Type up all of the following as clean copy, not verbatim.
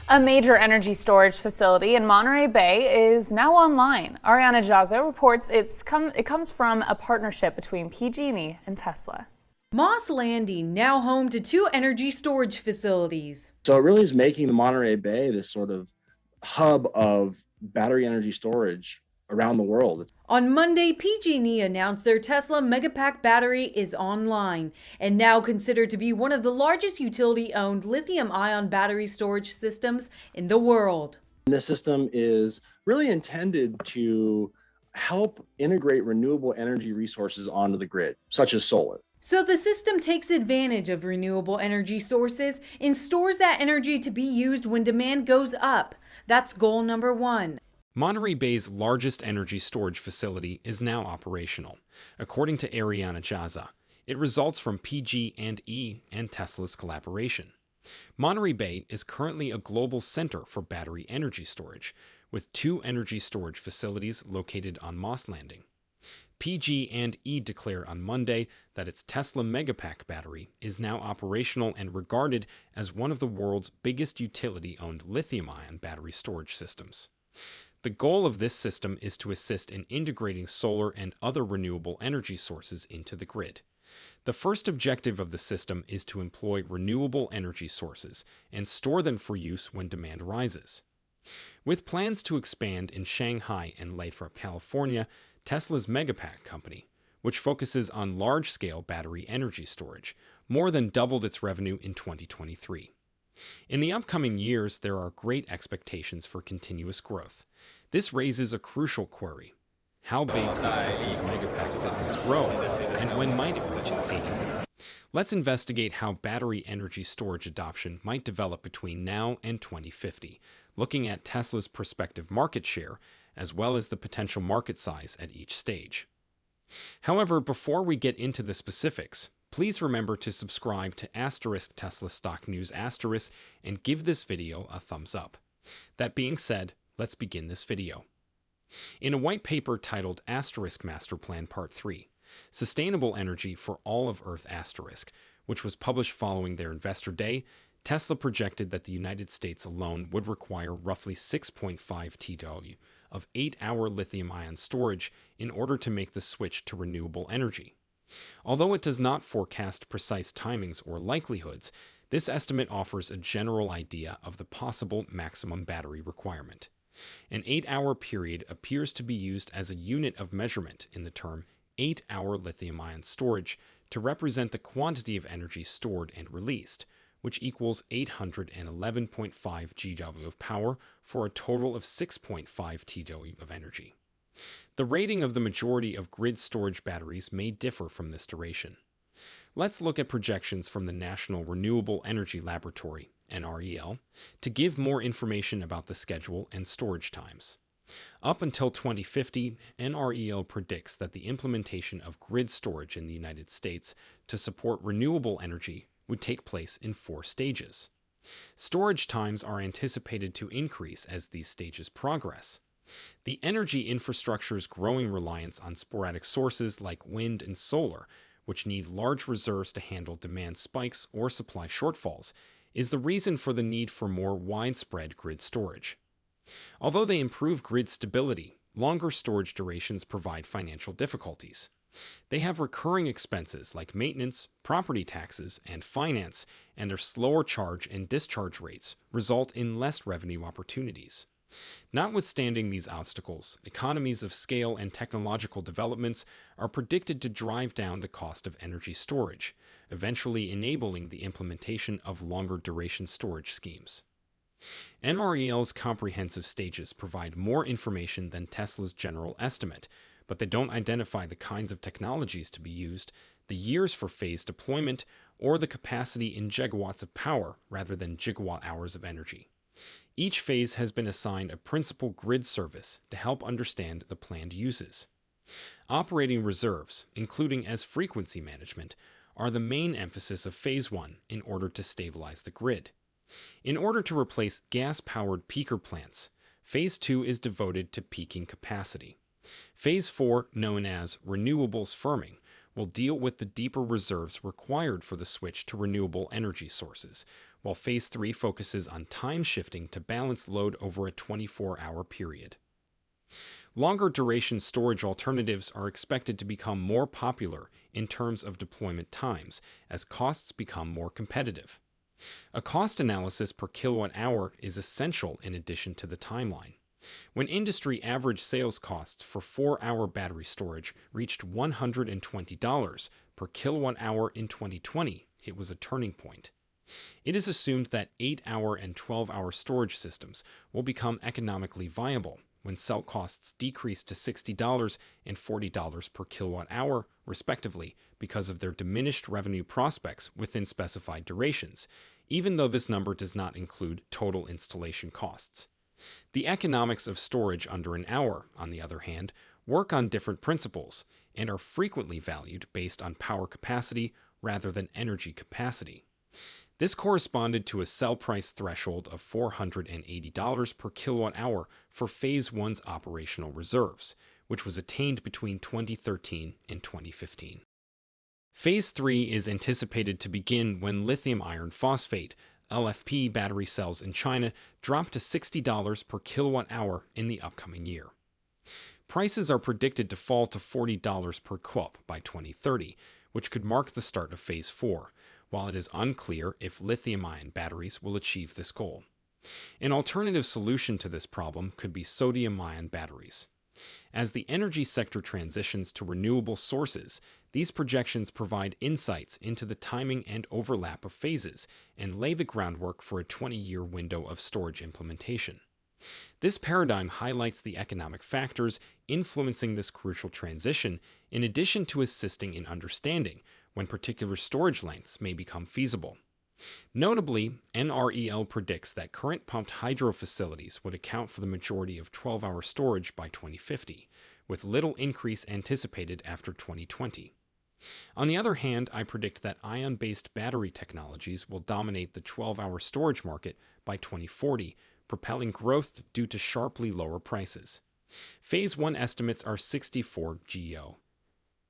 A major energy storage facility in Monterey Bay is now online. Ariana Jaza reports it comes from a partnership between PG&E and Tesla. Moss Landing, now home to two energy storage facilities. So it really is making the Monterey Bay this sort of hub of battery energy storage around the world. On Monday, PG&E announced their Tesla Megapack battery is online and now considered to be one of the largest utility-owned lithium-ion battery storage systems in the world. This system is really intended to help integrate renewable energy resources onto the grid, such as solar. So the system takes advantage of renewable energy sources and stores that energy to be used when demand goes up. That's goal number one. Monterey Bay's largest energy storage facility is now operational. According to Ariana Jaza, it results from PG&E and Tesla's collaboration. Monterey Bay is currently a global center for battery energy storage, with two energy storage facilities located on Moss Landing. PG&E declared on Monday that its Tesla Megapack battery is now operational and regarded as one of the world's biggest utility-owned lithium-ion battery storage systems. The goal of this system is to assist in integrating solar and other renewable energy sources into the grid. The first objective of the system is to employ renewable energy sources and store them for use when demand rises. With plans to expand in Shanghai and Lathrop, California, Tesla's Megapack company, which focuses on large-scale battery energy storage, more than doubled its revenue in 2023. In the upcoming years, there are great expectations for continuous growth. This raises a crucial query. How big could Tesla's Megapack business grow, and when might it reach its ceiling? Let's investigate how battery energy storage adoption might develop between now and 2050, looking at Tesla's prospective market share, as well as the potential market size at each stage. However, before we get into the specifics, please remember to subscribe to *Tesla Stock News * and give this video a thumbs up. That being said, let's begin this video. In a white paper titled Master Plan Part 3, Sustainable Energy for All of Earth which was published following their investor day, Tesla projected that the United States alone would require roughly 6.5 TW of 8-hour lithium-ion storage in order to make the switch to renewable energy. Although it does not forecast precise timings or likelihoods, this estimate offers a general idea of the possible maximum battery requirement. An 8-hour period appears to be used as a unit of measurement in the term 8-hour lithium-ion storage to represent the quantity of energy stored and released, which equals 811.5 GW of power for a total of 6.5 TW of energy. The rating of the majority of grid storage batteries may differ from this duration. Let's look at projections from the National Renewable Energy Laboratory, NREL, to give more information about the schedule and storage times. Up until 2050, NREL predicts that the implementation of grid storage in the United States to support renewable energy would take place in 4 stages. Storage times are anticipated to increase as these stages progress. The energy infrastructure's growing reliance on sporadic sources like wind and solar, which need large reserves to handle demand spikes or supply shortfalls, is the reason for the need for more widespread grid storage. Although they improve grid stability, longer storage durations provide financial difficulties. They have recurring expenses like maintenance, property taxes, and finance, and their slower charge and discharge rates result in less revenue opportunities. Notwithstanding these obstacles, economies of scale and technological developments are predicted to drive down the cost of energy storage, eventually enabling the implementation of longer duration storage schemes. NREL's comprehensive stages provide more information than Tesla's general estimate, but they don't identify the kinds of technologies to be used, the years for phase deployment, or the capacity in gigawatts of power rather than gigawatt hours of energy. Each phase has been assigned a principal grid service to help understand the planned uses. Operating reserves, including as frequency management, are the main emphasis of Phase 1 in order to stabilize the grid. In order to replace gas-powered peaker plants, Phase 2 is devoted to peaking capacity. Phase 4, known as renewables firming, will deal with the deeper reserves required for the switch to renewable energy sources, while Phase 3 focuses on time shifting to balance load over a 24-hour period. Longer duration storage alternatives are expected to become more popular in terms of deployment times as costs become more competitive. A cost analysis per kilowatt hour is essential in addition to the timeline. When industry average sales costs for 4-hour battery storage reached $120 per kilowatt hour in 2020, it was a turning point. It is assumed that 8-hour and 12-hour storage systems will become economically viable when cell costs decrease to $60 and $40 per kilowatt hour, respectively, because of their diminished revenue prospects within specified durations, even though this number does not include total installation costs. The economics of storage under an hour, on the other hand, work on different principles and are frequently valued based on power capacity rather than energy capacity. This corresponded to a cell price threshold of $480 per kilowatt hour for Phase 1's operational reserves, which was attained between 2013 and 2015. Phase 3 is anticipated to begin when lithium iron phosphate LFP battery cells in China drop to $60 per kilowatt hour in the upcoming year. Prices are predicted to fall to $40 per QUP by 2030, which could mark the start of Phase 4, while it is unclear if lithium-ion batteries will achieve this goal. An alternative solution to this problem could be sodium-ion batteries. As the energy sector transitions to renewable sources, these projections provide insights into the timing and overlap of phases and lay the groundwork for a 20-year window of storage implementation. This paradigm highlights the economic factors influencing this crucial transition, in addition to assisting in understanding when particular storage lengths may become feasible. Notably, NREL predicts that current pumped hydro facilities would account for the majority of 12-hour storage by 2050, with little increase anticipated after 2020. On the other hand, I predict that ion-based battery technologies will dominate the 12-hour storage market by 2040, propelling growth due to sharply lower prices. Phase 1 estimates are 64 GO.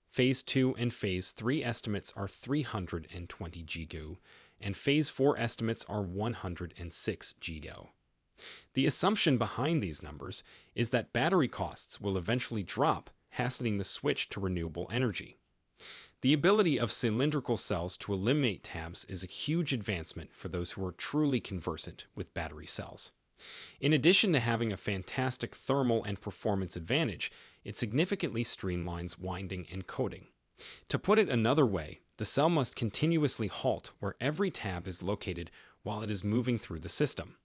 Phase 2 and Phase 3 estimates are 320 GO, and Phase 4 estimates are 106 GO. The assumption behind these numbers is that battery costs will eventually drop, hastening the switch to renewable energy. The ability of cylindrical cells to eliminate tabs is a huge advancement for those who are truly conversant with battery cells. In addition to having a fantastic thermal and performance advantage, it significantly streamlines winding and coating. To put it another way, the cell must continuously halt where every tab is located while it is moving through the system.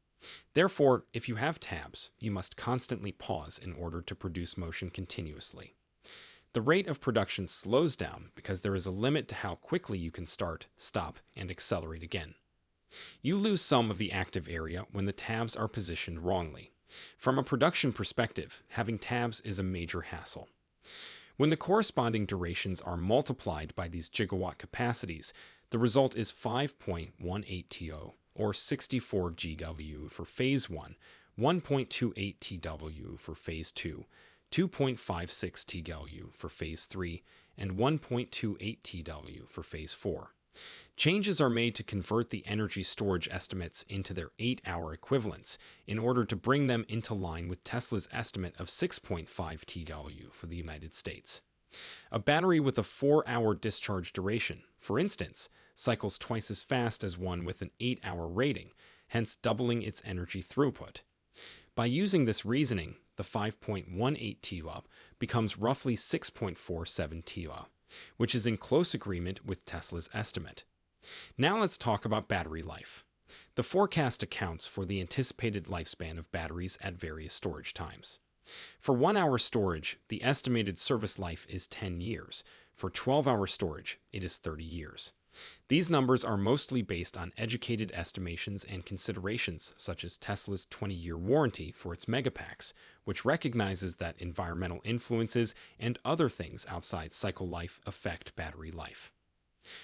Therefore, if you have tabs, you must constantly pause in order to produce motion continuously. The rate of production slows down because there is a limit to how quickly you can start, stop, and accelerate again. You lose some of the active area when the tabs are positioned wrongly. From a production perspective, having tabs is a major hassle. When the corresponding durations are multiplied by these gigawatt capacities, the result is 5.18 TO, or 64 GW for Phase 1, 1.28 TW for Phase 2, 2.56 TW for Phase 3, and 1.28 TW for Phase 4. Changes are made to convert the energy storage estimates into their 8-hour equivalents in order to bring them into line with Tesla's estimate of 6.5 TW for the United States. A battery with a 4-hour discharge duration, for instance, cycles twice as fast as one with an 8-hour rating, hence doubling its energy throughput. By using this reasoning, the 5.18 TW becomes roughly 6.47 TW, which is in close agreement with Tesla's estimate. Now let's talk about battery life. The forecast accounts for the anticipated lifespan of batteries at various storage times. For 1-hour storage, the estimated service life is 10 years. For 12-hour storage, it is 30 years. These numbers are mostly based on educated estimations and considerations such as Tesla's 20-year warranty for its megapacks, which recognizes that environmental influences and other things outside cycle life affect battery life.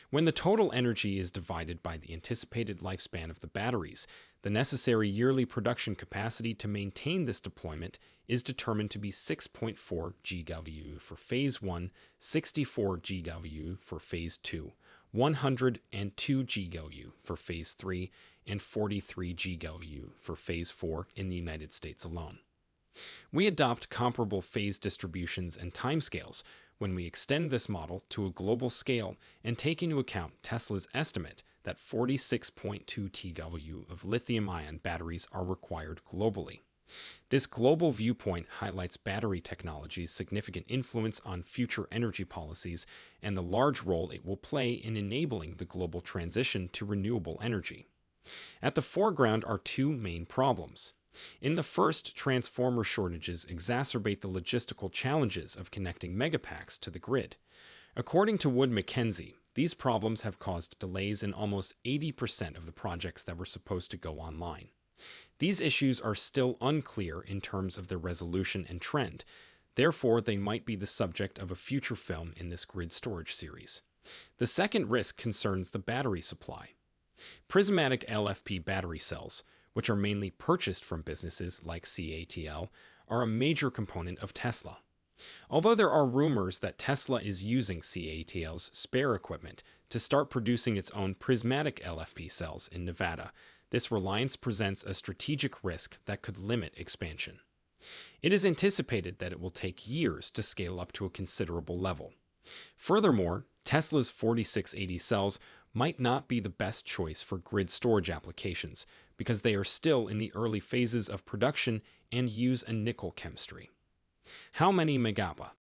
When the total energy is divided by the anticipated lifespan of the batteries, the necessary yearly production capacity to maintain this deployment is determined to be 6.4 GW for Phase 1, 64 GW for Phase 2, 102 GW for Phase 3 and 43 GW for Phase 4 in the United States alone. We adopt comparable phase distributions and timescales when we extend this model to a global scale and take into account Tesla's estimate that 46.2 TW of lithium-ion batteries are required globally. This global viewpoint highlights battery technology's significant influence on future energy policies and the large role it will play in enabling the global transition to renewable energy. At the foreground are two main problems. In the first, transformer shortages exacerbate the logistical challenges of connecting megapacks to the grid. According to Wood Mackenzie, these problems have caused delays in almost 80% of the projects that were supposed to go online. These issues are still unclear in terms of their resolution and trend. Therefore, they might be the subject of a future film in this grid storage series. The second risk concerns the battery supply. Prismatic LFP battery cells, which are mainly purchased from businesses like CATL, are a major component of Tesla. Although there are rumors that Tesla is using CATL's spare equipment to start producing its own prismatic LFP cells in Nevada, this reliance presents a strategic risk that could limit expansion. It is anticipated that it will take years to scale up to a considerable level. Furthermore, Tesla's 4680 cells might not be the best choice for grid storage applications because they are still in the early phases of production and use a nickel chemistry. How many megapacks